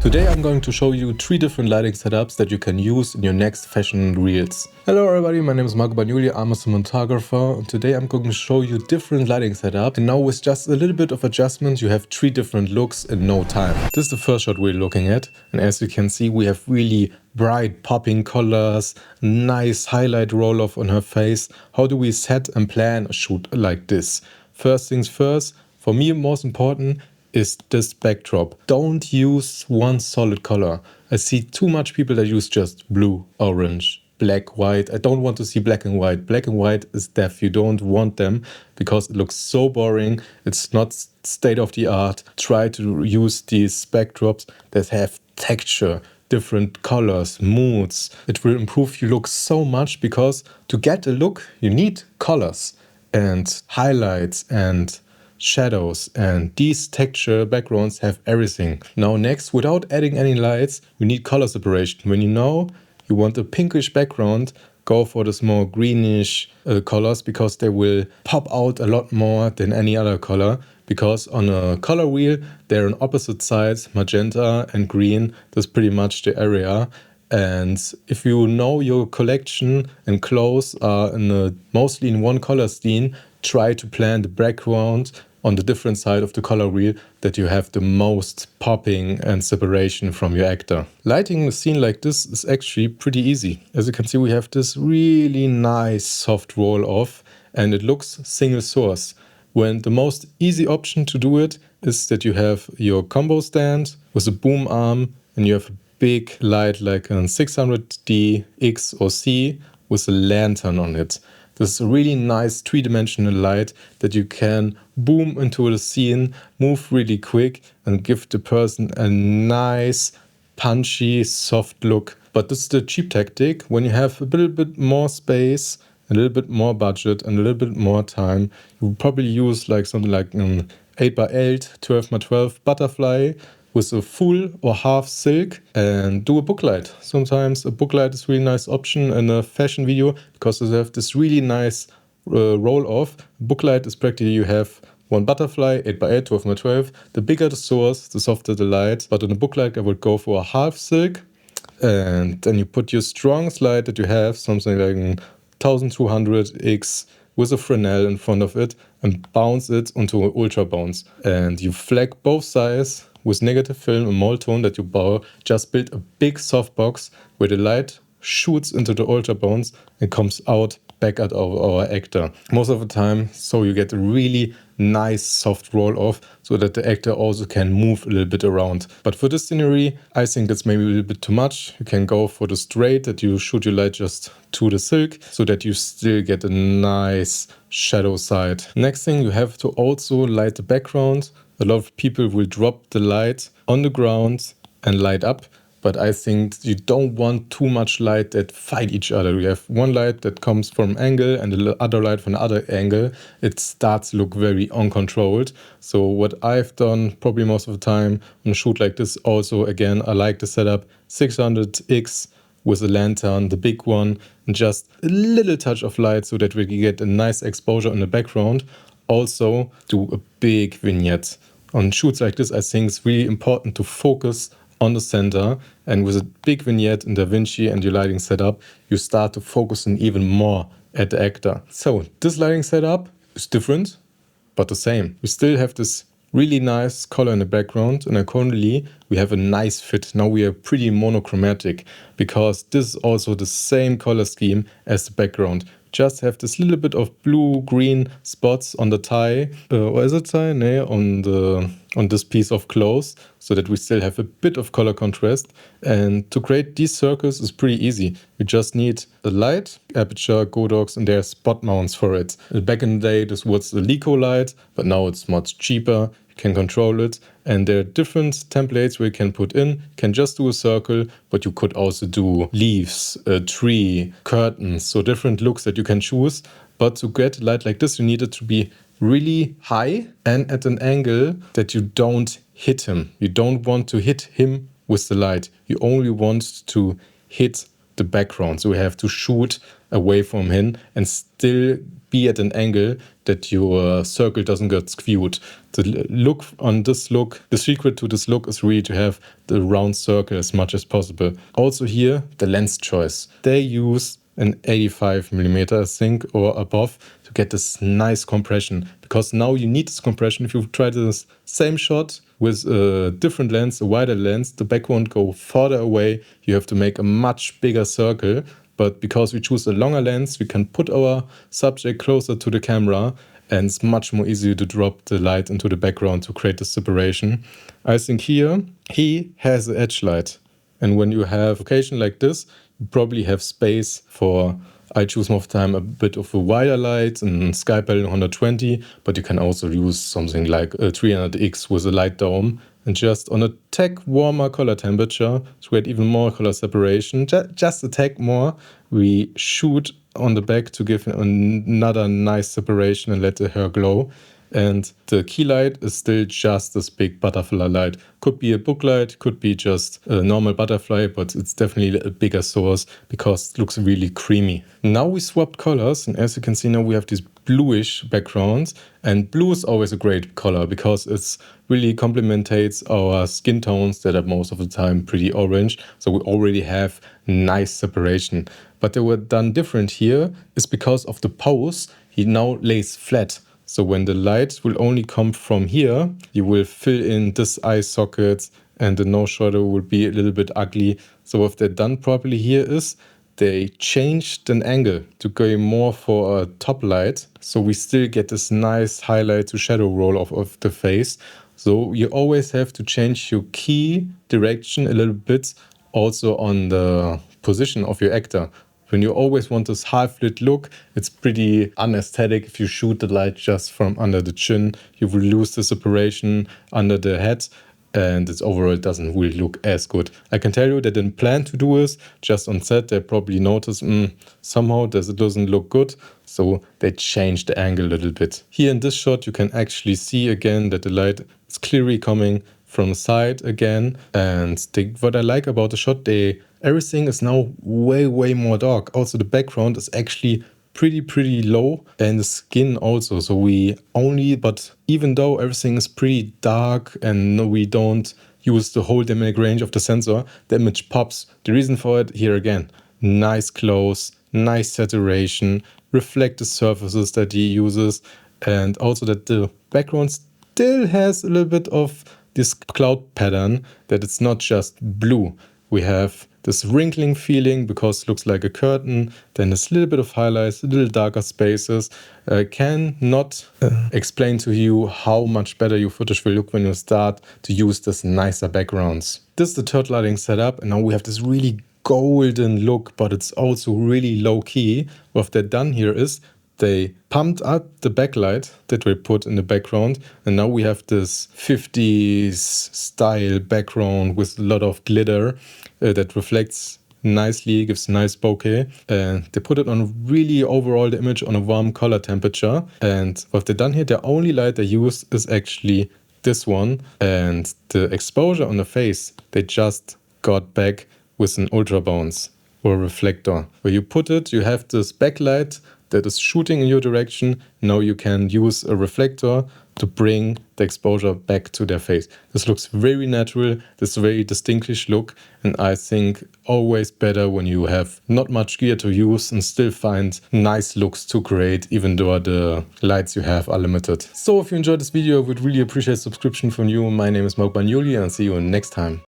Today I'm going to show you 3 different lighting setups that you can use in your next fashion reels. Hello everybody, my name is Marco Bagnoli, I'm a cinematographer, and today I'm going to show you different lighting setups. And now with just a little bit of adjustment you have 3 different looks in no time. This is the first shot we're looking at, and as you can see we have really bright popping colors, nice highlight roll off on her face. How do we set and plan a shoot like this? First things first, for me most important is this backdrop. Don't use one solid color. I see too much people that use just blue, orange, black, white. I don't want to see black and white. Black and white is death. You don't want them because it looks so boring. It's not state of the art. Try to use these backdrops that have texture, different colors, moods. It will improve your look so much because to get a look you need colors and highlights and shadows, and these texture backgrounds have everything. Now next, without adding any lights, you need color separation. When you know you want a pinkish background, go for the more greenish colors because they will pop out a lot more than any other color, because on a color wheel they're on opposite sides, magenta and green. That's pretty much the area. And if you know your collection and clothes are mostly in one color scheme, try to plan the background on the different side of the color wheel that you have the most popping and separation from your actor. Lighting a scene like this is actually pretty easy. As you can see, we have this really nice soft roll off and it looks single source. When the most easy option to do it is that you have your combo stand with a boom arm and you have a big light like a 600D X or C with a lantern on it. This is a really nice 3-dimensional light that you can boom into the scene, move really quick and give the person a nice, punchy, soft look. But this is the cheap tactic. When you have a little bit more space, a little bit more budget and a little bit more time, you will probably use like something like an 8x8, 12x12 butterfly with a full or half silk and do a booklight. Sometimes a booklight is a really nice option in a fashion video because you have this really nice roll off. Booklight is practically you have one butterfly, 8x8, 12x12. The bigger the source, the softer the light. But in a booklight I would go for a half silk, and then you put your strongest light that you have, something like 1200X with a Fresnel in front of it, and bounce it onto an ultra bounce. And you flag both sides with negative film and mole tone that you bow. Just build a big softbox where the light shoots into the ultra bounce and comes out back at our actor. Most of the time, so you get a really nice soft roll off so that the actor also can move a little bit around. But for this scenery, I think that's maybe a little bit too much. You can go for the straight, that you shoot your light just to the silk so that you still get a nice shadow side. Next thing, you have to also light the background. A lot of people will drop the light on the ground and light up. But I think you don't want too much light that fight each other. You have one light that comes from angle and the other light from another angle. It starts to look very uncontrolled. So what I've done probably most of the time on a shoot like this, also again, I like the setup 600X with a lantern, the big one, and just a little touch of light so that we can get a nice exposure in the background. Also do a big vignette. On shoots like this, I think it's really important to focus on the center, and with a big vignette in DaVinci and your lighting setup, you start to focus in even more at the actor. So this lighting setup is different, but the same. We still have this really nice color in the background, and accordingly we have a nice fit. Now we are pretty monochromatic because this is also the same color scheme as the background. Just have this little bit of blue-green spots on the tie, or is it tie? No, on this piece of clothes, so that we still have a bit of color contrast. And to create these circles is pretty easy. You just need a light, Aputure, Godox, and there are spot mounts for it. Back in the day, this was the Lico light, but now it's much cheaper. Can control it, and there are different templates where you can put in. You can just do a circle, but you could also do leaves, a tree, curtains, so different looks that you can choose. But to get light like this, you need it to be really high and at an angle that you don't hit him. You don't want to hit him with the light. You only want to hit the background. So we have to shoot away from him and still be at an angle that your circle doesn't get skewed. The look on this look, the secret to this look is really to have the round circle as much as possible. Also here, the lens choice. They use an 85mm, I think, or above to get this nice compression, because now you need this compression. If you try this same shot with a different lens, a wider lens, the background go farther away. You have to make a much bigger circle. But because we choose a longer lens, we can put our subject closer to the camera, and it's much more easy to drop the light into the background to create the separation. I think here he has an edge light. And when you have occasion like this, you probably have space for, I choose most of the time a bit of a wider light and sky palette 120, but you can also use something like a 300x with a light dome. And just on a tad warmer color temperature to get even more color separation, just a tad more, we shoot on the back to give another nice separation and let the hair glow. And the key light is still just this big butterfly light. Could be a book light, could be just a normal butterfly, but it's definitely a bigger source because it looks really creamy. Now we swapped colors, and as you can see now we have these bluish backgrounds, and blue is always a great color because it's really complements our skin tones that are most of the time pretty orange, so we already have nice separation. But they were done different here is because of the pose. He now lays flat. So when the light will only come from here, you will fill in this eye socket and the nose shadow will be a little bit ugly. So what they've done properly here is they changed an angle to go more for a top light. So we still get this nice highlight to shadow roll of the face. So you always have to change your key direction a little bit also on the position of your actor. When you always want this half-lit look, it's pretty unaesthetic. If you shoot the light just from under the chin, you will lose the separation under the head, and overall it doesn't really look as good. I can tell you they didn't plan to do this. Just on set, they probably noticed somehow it doesn't look good, so they changed the angle a little bit. Here in this shot, you can actually see again that the light is clearly coming from the side again. And what I like about the shot, everything is now way more dark. Also the background is actually pretty low, and the skin also. So but even though everything is pretty dark and we don't use the whole dynamic range of the sensor, the image pops. The reason for it, here again, nice close, nice saturation, reflective surfaces that he uses, and also that the background still has a little bit of this cloud pattern, that it's not just blue. We have this wrinkling feeling because it looks like a curtain, then there's a little bit of highlights, a little darker spaces. I cannot explain to you how much better your footage will look when you start to use this nicer backgrounds. This is the third lighting setup, and now we have this really golden look, but it's also really low key. What they've done here is they pumped up the backlight that we put in the background, and now we have this 50s style background with a lot of glitter that reflects nicely, gives a nice bokeh, and they put it on really overall the image on a warm color temperature. And what they've done here, the only light they use is actually this one, and the exposure on the face they just got back with an ultra bounce or reflector. Where you put it, you have this backlight that is shooting in your direction. Now you can use a reflector to bring the exposure back to their face. This looks very natural, this very distinguished look, and I think always better when you have not much gear to use and still find nice looks to create, even though the lights you have are limited. So if you enjoyed this video, I would really appreciate subscription from you. My name is Mark Bagnoli, and I'll see you next time.